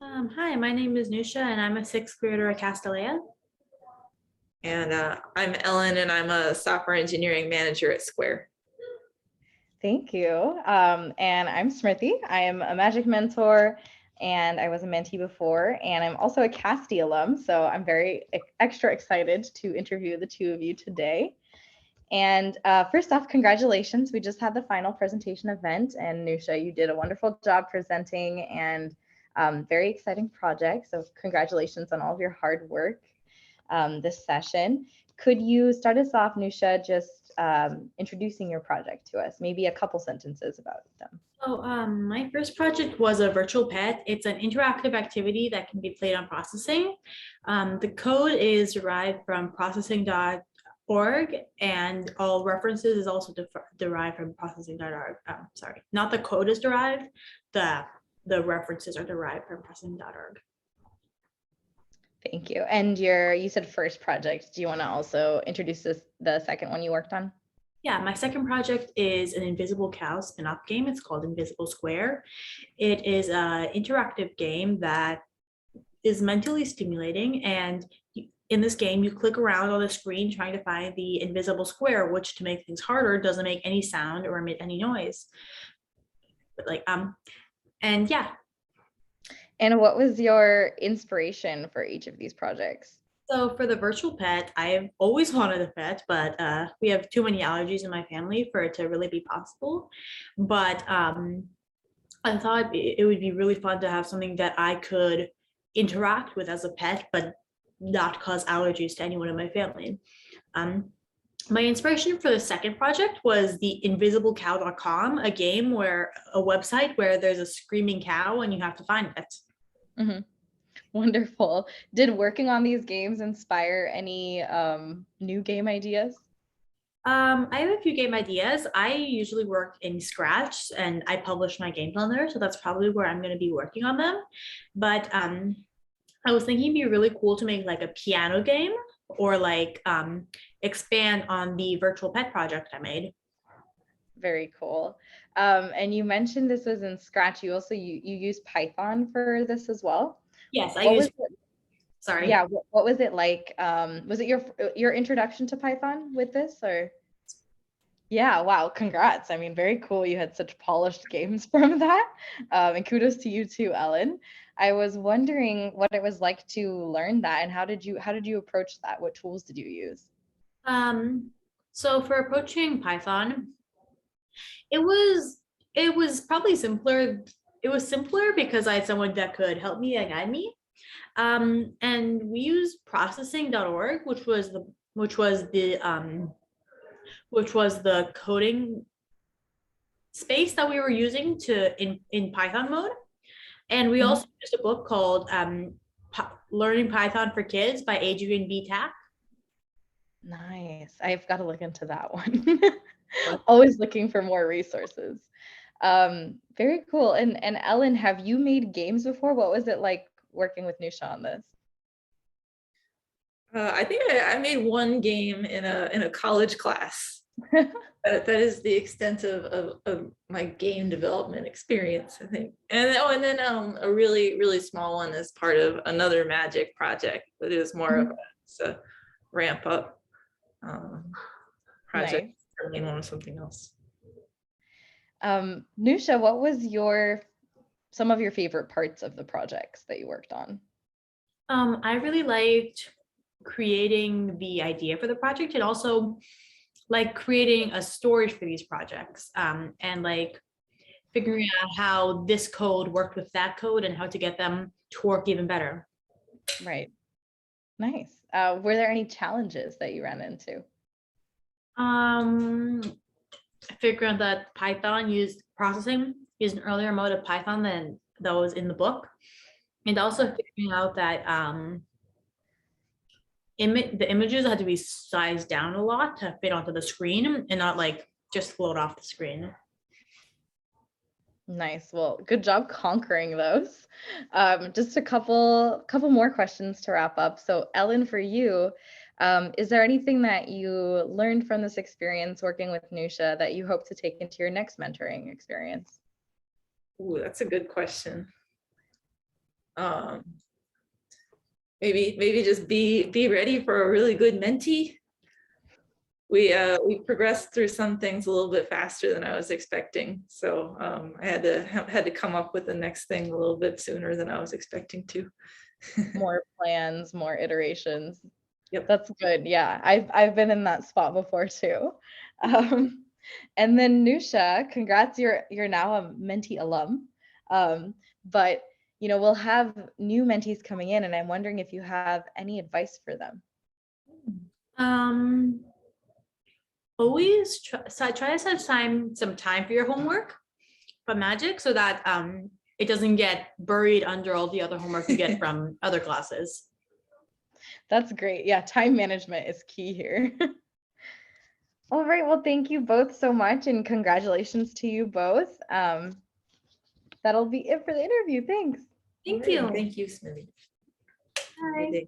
Hi, my name is Noosha and I'm a sixth grader at Castilleja. And I'm Ellen, and I'm a software engineering manager at Square. Thank you. And I'm Smriti. I am a Magic mentor and I was a mentee before, and I'm also a Casti alum. So I'm very extra excited to interview the two of you today. And first off, congratulations. We just had the final presentation event, and Noosha, you did a wonderful job presenting and very exciting project. So congratulations on all of your hard work this session. Could you start us off, Noosha, just introducing your project to us, maybe a couple sentences about them? My first project was a virtual pet. It's an interactive activity that can be played on processing. The code is derived from processing.org, and all references is also derived from processing.org. Sorry, not the code is derived, the references are derived from processing.org. Thank you. And you said first project. Do you want to also introduce the second one you worked on? Yeah, my second project is an invisible cow spin-off game. It's called Invisible Square. It is an interactive game that is mentally stimulating, and in this game you click around on the screen trying to find the invisible square, which, to make things harder, doesn't make any sound or emit any noise. But and yeah. And what was your inspiration for each of these projects? So for the virtual pet, I've always wanted a pet, but we have too many allergies in my family for it to really be possible. But I thought it would be really fun to have something that I could interact with as a pet, but not cause allergies to anyone in my family. My inspiration for the second project was the invisiblecow.com, a website where there's a screaming cow and you have to find it. Mm-hmm. Wonderful. Did working on these games inspire any new game ideas? I have a few game ideas. I usually work in Scratch and I publish my games on there, so that's probably where I'm going to be working on them. But I was thinking it'd be really cool to make like a piano game, or expand on the virtual pet project I made. Very cool. And you mentioned this was in Scratch. You also you use Python for this as well? Yes, I use. Sorry. Yeah, what was it like? Was it your introduction to Python with this, or? Yeah, wow, congrats. I mean, very cool. You had such polished games from that. And kudos to you too, Ellen. I was wondering what it was like to learn that, and how did you approach that? What tools did you use? So for approaching Python, it was probably simpler. It was simpler because I had someone that could help me and guide me. And we used processing.org, which was the coding space that we were using in Python mode. And we also used a book called Learning Python for Kids by Adrian B. Tack. Nice. I've got to look into that one. Always looking for more resources. Very cool. And Ellen, have you made games before? What was it like working with Noosha on this? I think I made one game in a college class. that is the extent of my game development experience, I think. And then a really small one as part of another Magic project, but it was more of a ramp up project. Nice. Certainly one of something else. Noosha, what was some of your favorite parts of the projects that you worked on? I really liked creating the idea for the project, and also like creating a storage for these projects, and like figuring out how this code worked with that code and how to get them to work even better. Right. Nice. Were there any challenges that you ran into? Figuring out that Python used an earlier mode of Python than that was in the book, and also figuring out that the images had to be sized down a lot to fit onto the screen and not like just float off the screen. Nice. Well, good job conquering those. Just a couple more questions to wrap up. So Ellen, for you, is there anything that you learned from this experience working with Noosha that you hope to take into your next mentoring experience? Ooh, that's a good question. Maybe just be ready for a really good mentee. We progressed through some things a little bit faster than I was expecting. So I had to come up with the next thing a little bit sooner than I was expecting to. More plans, more iterations. Yep. That's good. Yeah, I've been in that spot before too. And then Noosha, congrats, you're now a Mentee alum. But we'll have new mentees coming in, and I'm wondering if you have any advice for them. Always try to set some time for your homework for magic so that it doesn't get buried under all the other homework you get from other classes. That's great. Yeah, time management is key here. All right, well, thank you both so much, and congratulations to you both. That'll be it for the interview. Thanks. Thank you. Thank you, Smitty. Bye.